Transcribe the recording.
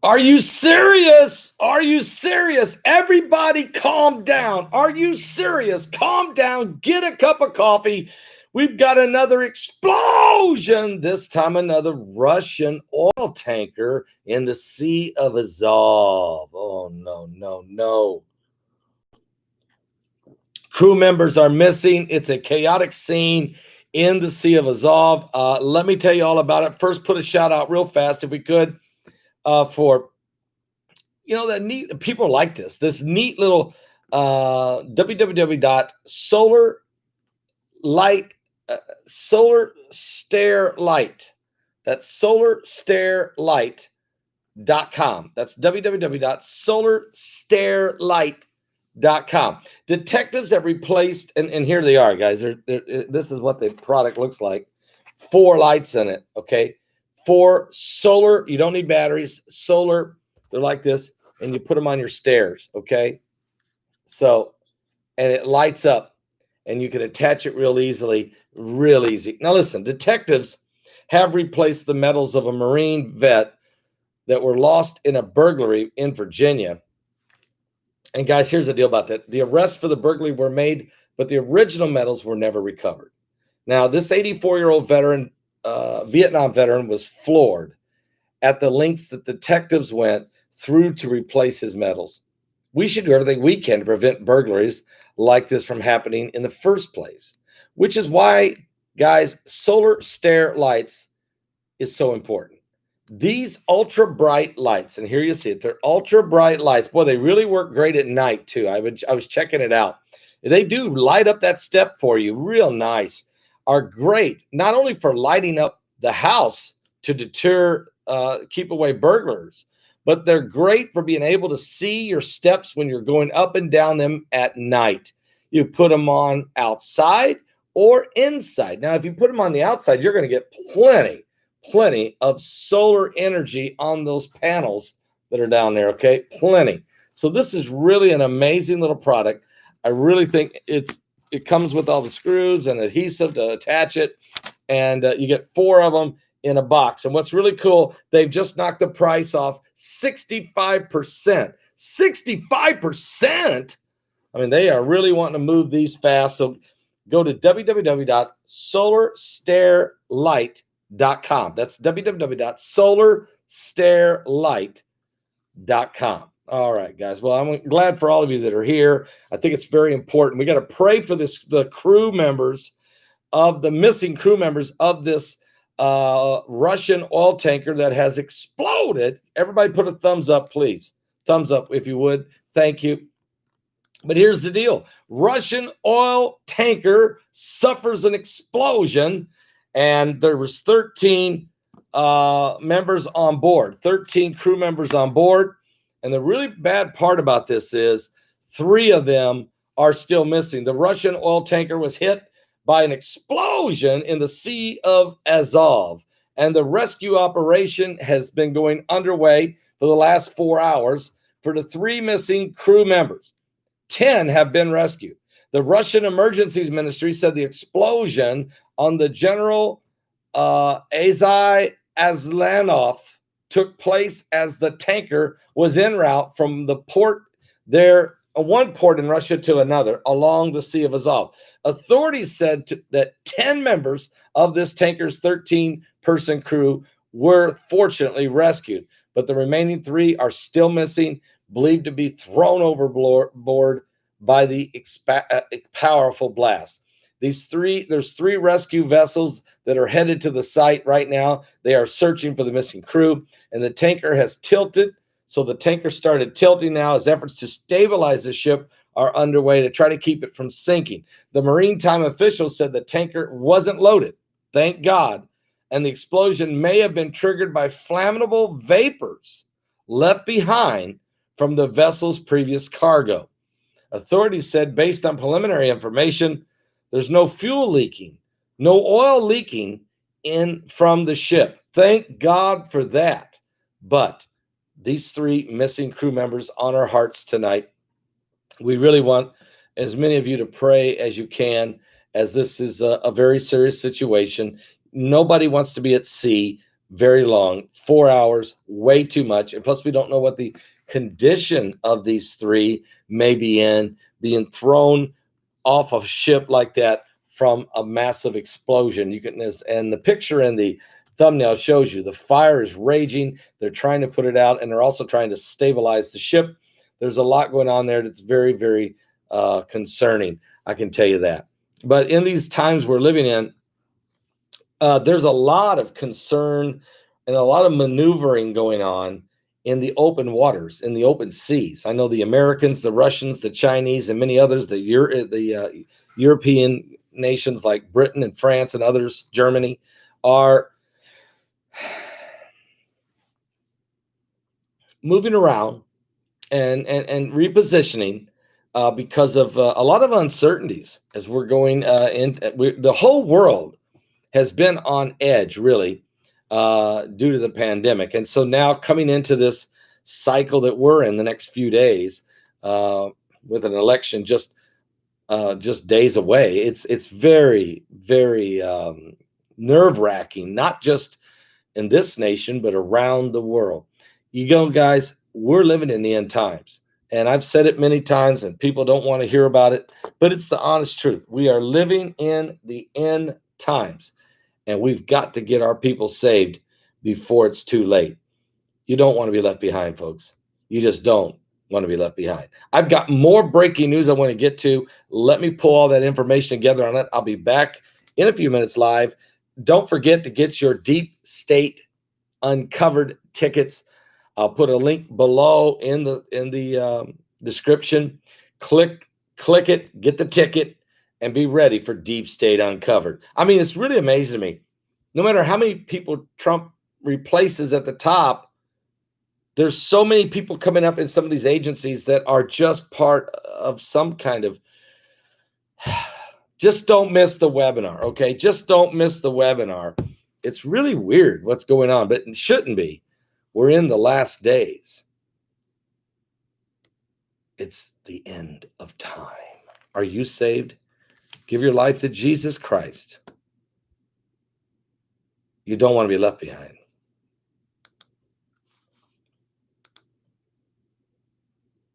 Are you serious? Are you serious? Everybody calm down. Are you serious? Calm down. Get a cup of coffee. We've got another explosion. This time, another Russian oil tanker in the Sea of Azov. Oh, no, no, no. Crew members are missing. It's a chaotic scene in the Sea of Azov. Let me tell you all about it. First, put a shout out real fast, if we could, for that neat people like this neat little www.solarlight solar stare light. That's solarstare.light.com. That's www.solarstare.light.com. Detectives have replaced, and here they are, guys. This is what the product looks like. 4 lights in it, okay? 4 solar, you don't need batteries, solar, they're like this, and you put them on your stairs, okay? So, and it lights up, and you can attach it real easily, real easy. Now listen, detectives have replaced the medals of a Marine vet that were lost in a burglary in Virginia. And guys, here's the deal about that. The arrests for the burglary were made, but the original medals were never recovered. Now, this 84-year-old veteran, Vietnam veteran, was floored at the lengths that detectives went through to replace his medals. We should do everything we can to prevent burglaries like this from happening in the first place, which is why, guys, solar stare lights is so important. These ultra bright lights, and here you see it, they're ultra bright lights. Boy, they really work great at night too. I was checking it out. They do light up that step for you, real nice. Are great not only for lighting up the house to deter, keep away burglars, but they're great for being able to see your steps when you're going up and down them at night. You put them on outside or inside. Now, if you put them on the outside, you're going to get plenty of solar energy on those panels that are down there, okay? Plenty. So this is really an amazing little product. I really think it comes with all the screws and adhesive to attach it, and you get 4 of them in a box. And what's really cool, they've just knocked the price off 65%. 65%? I mean, they are really wanting to move these fast. So go to www.solarstare.light.com. That's www.solarstare.light.com. All right, guys. Well, I'm glad for all of you that are here. I think it's very important. We got to pray for the missing crew members of this Russian oil tanker that has exploded. Everybody put a thumbs up, please. Thumbs up if you would. Thank you. But here's the deal. Russian oil tanker suffers an explosion, and there was 13 members on board, 13 crew members on board. And the really bad part about this is 3 of them are still missing. The Russian oil tanker was hit by an explosion in the Sea of Azov, and the rescue operation has been going underway for the last 4 hours for the 3 missing crew members. 10 have been rescued. The Russian Emergencies Ministry said the explosion on the General Azai Aslanov took place as the tanker was en route from the port there, one port in Russia to another along the Sea of Azov. Authorities said that 10 members of this tanker's 13-person crew were fortunately rescued, but the remaining 3 are still missing, believed to be thrown overboard by the powerful blast. There's 3 rescue vessels that are headed to the site right now. They are searching for the missing crew, and the tanker has tilted. So the tanker started tilting now as efforts to stabilize the ship are underway to try to keep it from sinking. The maritime officials said the tanker wasn't loaded, thank God, and the explosion may have been triggered by flammable vapors left behind from the vessel's previous cargo. Authorities said, based on preliminary information, there's no fuel leaking, no oil leaking in from the ship. Thank God for that. But these 3 missing crew members on our hearts tonight. We really want as many of you to pray as you can, as this is a very serious situation. Nobody wants to be at sea, very long, 4 hours, way too much. And plus, we don't know what the condition of these three may be in, being thrown off a ship like that from a massive explosion. You can, and the picture in the thumbnail shows you the fire is raging. They're trying to put it out, and they're also trying to stabilize the ship. There's a lot going on there that's very, very concerning. I can tell you that. But in these times we're living in, there's a lot of concern and a lot of maneuvering going on in the open waters, in the open seas. I know the Americans, the Russians, the Chinese, and many others, the European nations like Britain and France and others, Germany, are moving around and repositioning because of a lot of uncertainties as we're going the whole world has been on edge, really, due to the pandemic. And so now coming into this cycle that we're in the next few days, with an election just days away, it's very, very nerve-wracking, not just in this nation, but around the world. You go, guys, we're living in the end times. And I've said it many times, and people don't want to hear about it, but it's the honest truth. We are living in the end times, and we've got to get our people saved before it's too late. You don't want to be left behind, folks. You just don't want to be left behind. I've got more breaking news I want to get to. Let me pull all that information together on it. I'll be back in a few minutes live. Don't forget to get your Deep State Uncovered tickets. I'll put a link below in the description. Click it, get the ticket, and be ready for Deep State Uncovered. I mean, it's really amazing to me. No matter how many people Trump replaces at the top, there's so many people coming up in some of these agencies that are just part of some kind of. Just don't miss the webinar, okay? Just don't miss the webinar. It's really weird what's going on, but it shouldn't be. We're in the last days. It's the end of time. Are you saved? Give your life to Jesus Christ. You don't want to be left behind.